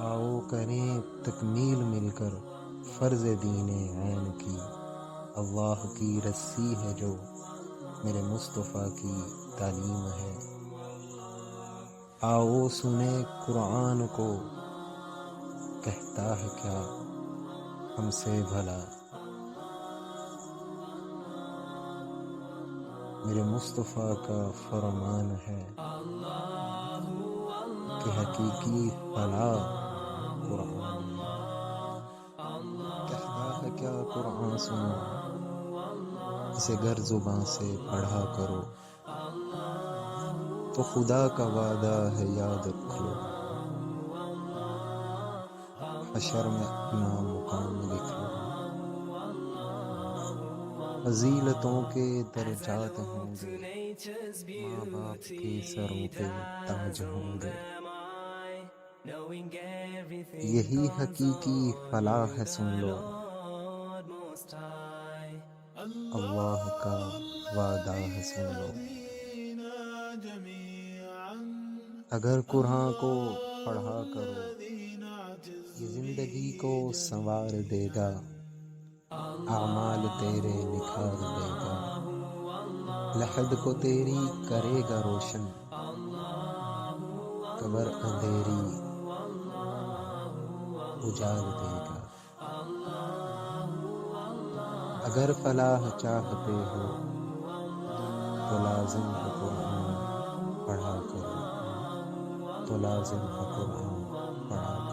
آؤ کریں تکمیل مل کر فرض دین عین کی، اللہ کی رسی ہے جو میرے مصطفیٰ کی تعلیم ہے۔ آؤ سنیں قرآن کو کہتا ہے کیا ہم سے بھلا، میرے مصطفیٰ کا فرمان ہے کہ حقیقی فلاح قرآن میں۔ کہتا ہے کیا قرآن سنو، اسے گر زباں سے پڑھا کرو، تو خدا کا وعدہ ہے یاد رکھ لو، حشر میں اپنا مقام لکھ لو۔ فضیلتوں کے درجات ہوں گے، ماں باپ کے سروں پہ تاج ہوں گے، یہی حقیقی فلاح ہے سن لو، اللہ کا وعدہ ہے سن لو۔ اگر قرآن کو پڑھا کرو، یہ زندگی کو سنوار دے گا، اعمال تیرے نکھار دے گا، لحد کو تیری کرے گا روشن، قبر اندھیری اجال دے گا۔ اگر فلاح چاہتے ہو تو لازم ہے قرآن پڑھا کرو، تو لازم ہے قرآن پڑھا کرو۔